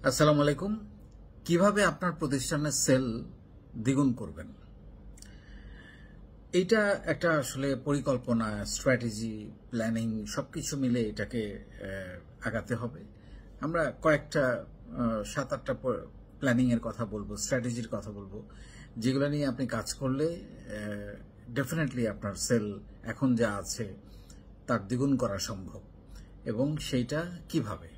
আসসালামু আলাইকুম। কিভাবে আপনার প্রতিষ্ঠানের সেল দ্বিগুণ করবেন, এইটা একটা আসলে পরিকল্পনা, স্ট্র্যাটেজি, প্ল্যানিং সবকিছু মিলে এটাকে আগাতে হবে। আমরা কয়েকটা 7-8টা প্ল্যানিং এর কথা বলবো, স্ট্র্যাটেজির কথা বলবো, যেগুলো নিয়ে আপনি কাজ করলে ডেফিনেটলি আপনার সেল এখন যা আছে তার দ্বিগুণ করা সম্ভব। এবং সেইটা কিভাবে?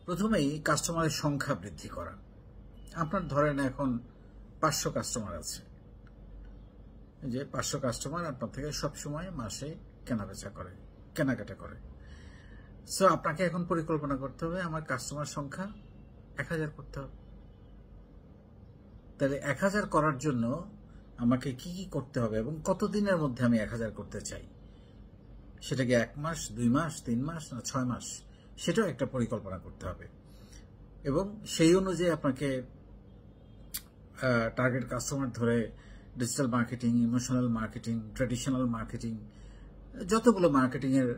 প্রথমেই কাস্টমারের সংখ্যা বৃদ্ধি করা। আপনার ধরেন এখন 500 কাস্টমার আছে, যে 500 কাস্টমার আপনার থেকে সবসময় মাসে কেনাকাটা করে। সো আপনাকে এখন পরিকল্পনা করতে হবে আমার কাস্টমার সংখ্যা 1000 করতে হবে। তাহলে 1000 করার জন্য আমাকে কি কি করতে হবে এবং কতদিনের মধ্যে আমি 1000 করতে চাই, সেটা কি 1 মাস, 2 মাস, 3 মাস না 6 মাস, সেটাও একটা পরিকল্পনা করতে হবে। এবং সেই অনুযায়ী আপনাকে টার্গেট কাস্টমার ধরে digital marketing, emotional marketing, traditional marketing, যতগুলো মার্কেটিং এর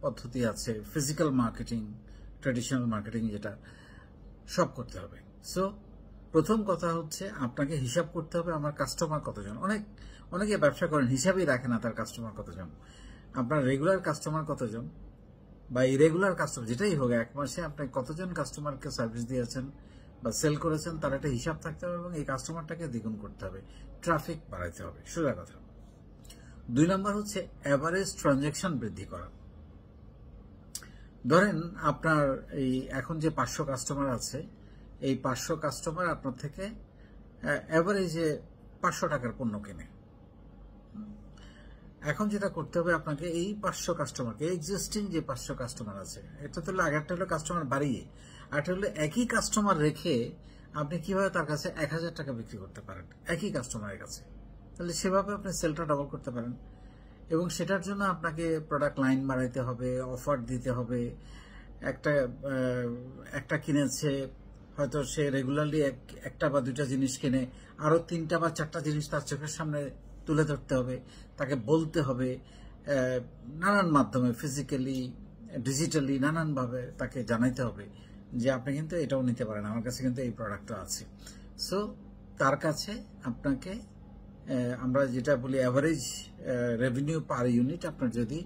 পদ্ধতি আছে, ফিজিক্যাল মার্কেটিং, ট্র্যাডিশনাল মার্কেটিং, যেটা সব করতে হবে। সো প্রথম কথা হচ্ছে আপনাকে হিসাব করতে হবে আমার কাস্টমার কতজন। অনেকে ব্যবসা করেন হিসাবই রাখে না তার কাস্টমার কতজন। আপনার রেগুলার কাস্টমার কতজন বা ইরেগুলার কাস্টমার যেটাই হোক, 1 মাসে আপনি কতজন কাস্টমারকে সার্ভিস দিয়েছেন বা সেল করেছেন তার একটা হিসাব থাকতে হবে এবং এই কাস্টমারটাকে দ্বিগুণ করতে হবে, ট্রাফিক বাড়াইতে হবে, সোজা কথা। 2 নম্বর হচ্ছে অ্যাভারেজ ট্রানজ্যাকশন বৃদ্ধি করা। ধরেন আপনার এই এখন যে 500 কাস্টমার আছে, এই 500 কাস্টমার আপনার থেকে অ্যাভারেজে 500 টাকার পণ্য কেনে। এখন যেটা করতে হবে আপনাকে এই 500 কাস্টমারকে, এক্সিস্টিং যে 500 কাস্টমার আছে, এটা তো আগেরটা হলো কাস্টমার বাড়িয়ে, আর এটা হলো একই কাস্টমার রেখে আপনি কিভাবে তার কাছে 1000 টাকা বিক্রি করতে পারেন একই কাস্টমারের কাছে। তাহলে সেভাবে আপনি সেলটা ডবল করতে পারেন। এবং সেটার জন্য আপনাকে প্রোডাক্ট লাইন বাড়াইতে হবে, অফার দিতে হবে। একটা কিনেছে, হয়তো সে রেগুলারলি একটা বা 2টা জিনিস কিনে, আরো 3টা বা 4টা জিনিস তার চোখের সামনে তুলে ধরতে হবে, তাকে বলতে হবে নানান মাধ্যমে, ফিজিক্যালি, ডিজিটালি, নানানভাবে তাকে জানাইতে হবে যে আপনি কিন্তু এটাও নিতে পারেন, আমার কাছে কিন্তু এই প্রোডাক্টটা আছে। সো তার কাছে আপনাকে, আমরা যেটা বলি অ্যাভারেজ রেভিনিউ পার ইউনিট আপনার যদি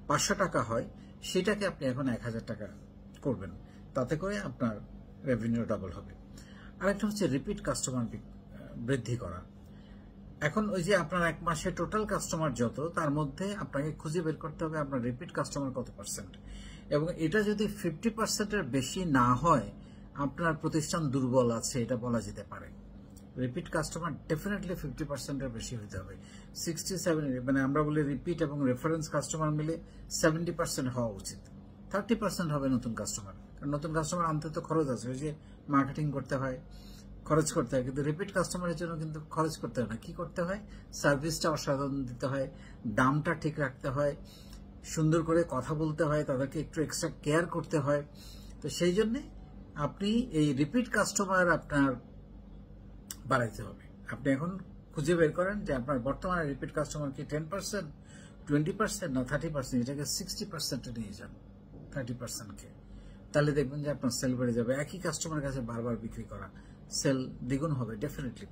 500 টাকা হয়, সেটাকে আপনি এখন 1000 টাকা করবেন, তাতে করে আপনার রেভিনিউ ডাবল হবে। আরেকটা হচ্ছে রিপিট কাস্টমার বৃদ্ধি করা। এখন ওই যে আপনার 1 মাসে টোটাল কাস্টমার যত, তার মধ্যে আপনাকে খুঁজে বের করতে হবে আপনার রিপিট কাস্টমার কত পার্সেন্ট। এবং এটা যদি 50%-এর বেশি না হয় আপনার প্রতিষ্ঠান দুর্বল আছে, এটা বলা যেতে পারে। রিপিট কাস্টমার ডেফিনেটলি 50%-এর বেশি হতে হবে। 60-70, মানে আমরা বলি রিপিট এবং রেফারেন্স কাস্টমার মিলে 70% হওয়া উচিত। 30% হবে নতুন কাস্টমার, কারণ নতুন কাস্টমার আনতে তো খরচ আছে, ওই যে মার্কেটিং করতে হয়, খরচ করতে হয়। কিন্তু রিপিট কাস্টমারের জন্য কিন্তু খরচ করতে হয় না। কি করতে হয়? সার্ভিসটা অসাধারণ দিতে হয়, দামটা ঠিক রাখতে হয়, সুন্দর করে কথা বলতে হয়, তাদেরকে একটু এক্সট্রা কেয়ার করতে হয়। তো সেই জন্যে আপনি এই রিপিট কাস্টমার আপনার বাড়াইতে হবে। আপনি এখন খুঁজে বের করেন যে আপনার বর্তমানে রিপিট কাস্টমার কি 10%, 20% না 30%, এটাকে 60%-এ নিয়ে যান, 30%-কে। তাহলে দেখবেন যে আপনার সেল বেড়ে যাবে। একই কাস্টমারের কাছে বারবার বিক্রি করা, সেল দ্বিগুণ হবে ডেফিনেটলি।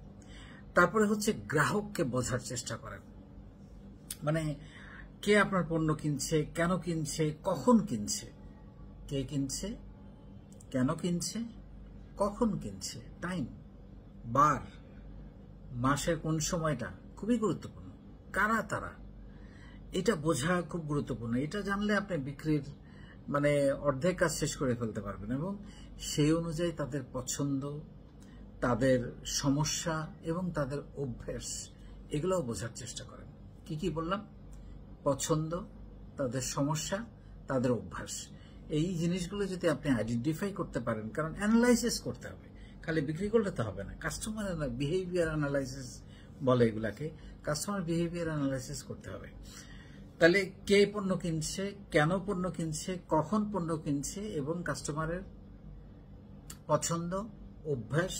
তারপরে হচ্ছে গ্রাহককে বোঝার চেষ্টা করেন, মানে কে আপনার পণ্য কিনছে, কেন কিনছে, কখন কিনছে, কে কিনছে, কেন কিনছে, কখন কিনছে, টাইম, বার, মাসের কোন সময়টা খুবই গুরুত্বপূর্ণ, কারা তারা, এটা বোঝা খুব গুরুত্বপূর্ণ। এটা জানলে আপনি বিক্রির মানে অর্ধেক কাজ শেষ করে ফেলতে পারবেন। এবং সেই অনুযায়ী তাদের পছন্দ, তাদের সমস্যা এবং তাদের অভ্যাস, এগুলোও বোঝার চেষ্টা করেন। কি কি বললাম? পছন্দ, তাদের সমস্যা, তাদের অভ্যাস। এই জিনিসগুলো যদি আপনি আইডেন্টিফাই করতে পারেন, কারণ অ্যানালাইসিস করতে হবে, খালি বিক্রি করলে তো হবে না। কাস্টমার বিহেভিয়ার অ্যানালাইসিস বলে এগুলাকে, কাস্টমার বিহেভিয়ার অ্যানালাইসিস করতে হবে। তাহলে কে পণ্য কিনছে, কেন পণ্য কিনছে, কখন পণ্য কিনছে এবং কাস্টমারের পছন্দ, অভ্যাস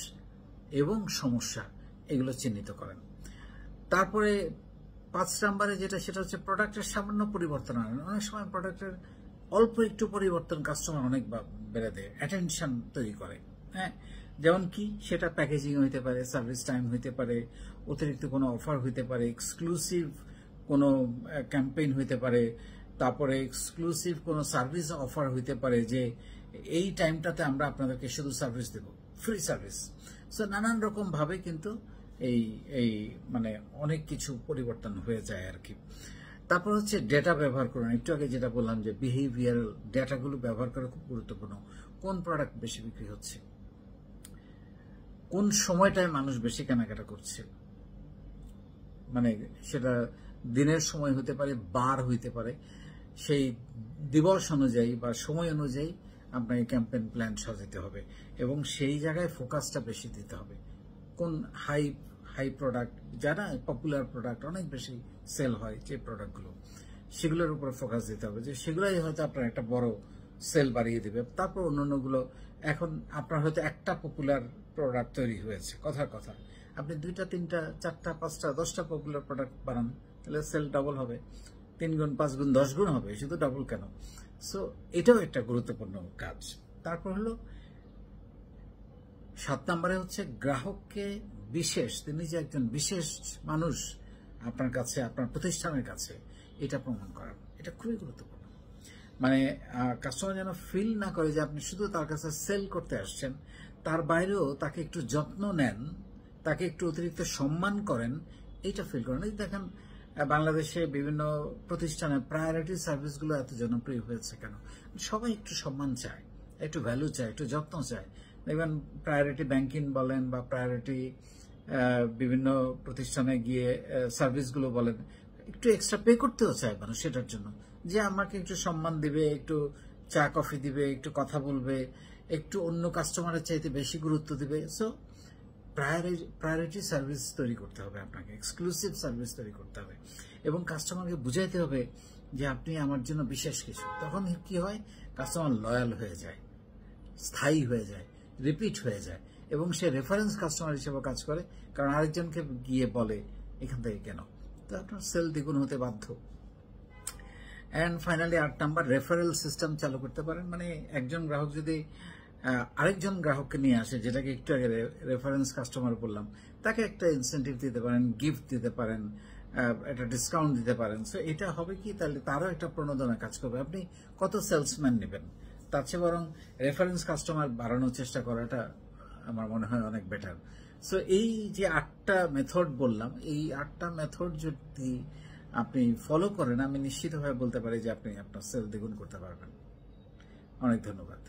এবং সমস্যা, এগুলো চিহ্নিত করেন। তারপরে 5 নম্বরে যেটা, সেটা হচ্ছে প্রোডাক্টের সামান্য পরিবর্তন আনেন। অনেক সময় প্রোডাক্টের অল্প একটু পরিবর্তন কাস্টমার অনেক বেড়ে দেয়, অ্যাটেনশন তৈরি করে। হ্যাঁ, যেমন কি সেটা প্যাকেজিং হইতে পারে, সার্ভিস টাইম হইতে পারে, অতিরিক্ত কোনো অফার হইতে পারে, এক্সক্লুসিভ কোনো ক্যাম্পেইন হইতে পারে, তারপরে এক্সক্লুসিভ কোনো সার্ভিস অফার হইতে পারে যে এই টাইমটাতে আমরা আপনাদেরকে শুধু সার্ভিস দেব, ফ্রি সার্ভিস। সো নানান রকম ভাবে কিন্তু এই এই মানে অনেক কিছু পরিবর্তন হয়ে যায় আর কি। তারপর হচ্ছে ডেটা ব্যবহার করুন। একটু আগে যেটা বললাম যে বিহেভিয়ারাল ডেটাগুলো ব্যবহার করা খুব গুরুত্বপূর্ণ। কোন প্রোডাক্ট বেশি বিক্রি হচ্ছে, কোন সময়টায় মানুষ বেশি কেনাকাটা করছে, মানে সেটা দিনের সময় হতে পারে, বার হইতে পারে, সেই দিবস অনুযায়ী বা সময় অনুযায়ী আপনাকে ক্যাম্পেইন প্ল্যান সাজাতে হবে এবং সেই জায়গায় ফোকাসটা বেশি দিতে হবে। কোন হাই প্রোডাক্ট, যারা পপুলার প্রোডাক্ট অনেক বেশি সেল হয় যে প্রোডাক্টগুলো, সেগুলোর উপর ফোকাস দিতে হবে, যে সেগুলোই হয়তো আপনার একটা বড় সেল বাড়িয়ে দেবে। তারপর অন্যান্যগুলো, এখন আপনার হয়তো একটা পপুলার প্রোডাক্ট তৈরি হয়েছে, কথার কথা, আপনি 2টা 3টা 4টা 5টা 10টা পপুলার প্রোডাক্ট বানান, তাহলে সেল ডাবল হবে, 3 গুণ 5 গুণ 10 গুণ হবে, শুধু ডাবল কেন। সো এটাও একটা গুরুত্বপূর্ণ কাজ। তারপর হলো 7 নম্বরে হচ্ছে গ্রাহককে বিশেষ, তিনি যে একজন বিশেষ মানুষ আপনার কাছে, আপনার প্রতিষ্ঠানের কাছে, এটা প্রমাণ করা, এটা খুবই গুরুত্বপূর্ণ। মানে কাস্টমার যেন ফিল না করে যে আপনি শুধু তার কাছে সেল করতে আসছেন, তার বাইরেও তাকে একটু যত্ন নেন, তাকে একটু অতিরিক্ত সম্মান করেন, এইটা ফিল করেন। এই দেখেন বাংলাদেশে বিভিন্ন প্রতিষ্ঠানে প্রায়োরিটি সার্ভিসগুলো এত জনপ্রিয় হয়েছে কেন? সবাই একটু সম্মান চায়, একটু ভ্যালু চায়, একটু যত্ন চায়। দেখবেন প্রায়োরিটি ব্যাংকিং বলেন বা প্রায়োরিটি বিভিন্ন প্রতিষ্ঠানে গিয়ে সার্ভিসগুলো বলেন, একটু এক্সট্রা পে করতেও চায় মানুষ সেটার জন্য, যে আমাকে একটু সম্মান দিবে, একটু চা কফি দিবে, একটু কথা বলবে, একটু অন্য কাস্টমারের চাইতে বেশি গুরুত্ব দিবে। সো প্রায়োরিটি সার্ভিস তৈরি করতে হবে আপনাকে, এক্সক্লুসিভ সার্ভিস তৈরি করতে হবে এবং কাস্টমারকে বুঝাইতে হবে যে আপনি আমার জন্য বিশেষ কিছু। তখন কি হয়, কাস্টমার লয়াল হয়ে যায়, স্থায়ী হয়ে যায়, রিপিট হয়ে যায় এবং সে রেফারেন্স কাস্টমার হিসেবে কাজ করে, কারণ আরেকজনকে গিয়ে বলে এখান থেকে কেন, তো আপনার সেল দ্বিগুণ হতে বাধ্য। And finally 8 number, referral system চালু করতে পারেন। মানে একজন গ্রাহক যদি আরেকজন গ্রাহককে নিয়ে আসে, যেটাকে একটু আগে রেফারেন্স কাস্টমার বললাম, তাকে একটা ইনসেন্টিভ দিতে পারেন, গিফট দিতে পারেন, একটা ডিসকাউন্ট দিতে পারেন। সো এটা হবে কি, তাহলে তারও একটা প্রণোদনা কাজ করবে। আপনি কত সেলসম্যান নেবেন, তার চেয়ে বরং রেফারেন্স কাস্টমার বাড়ানোর চেষ্টা করাটা আমার মনে হয় অনেক বেটার। সো এই যে 8টা মেথড বললাম, এই 8টা মেথড যদি আপনি ফলো করেন, আমি নিশ্চিতভাবে বলতে পারি যে আপনি আপনার সেল দ্বিগুণ করতে পারবেন। অনেক ধন্যবাদ।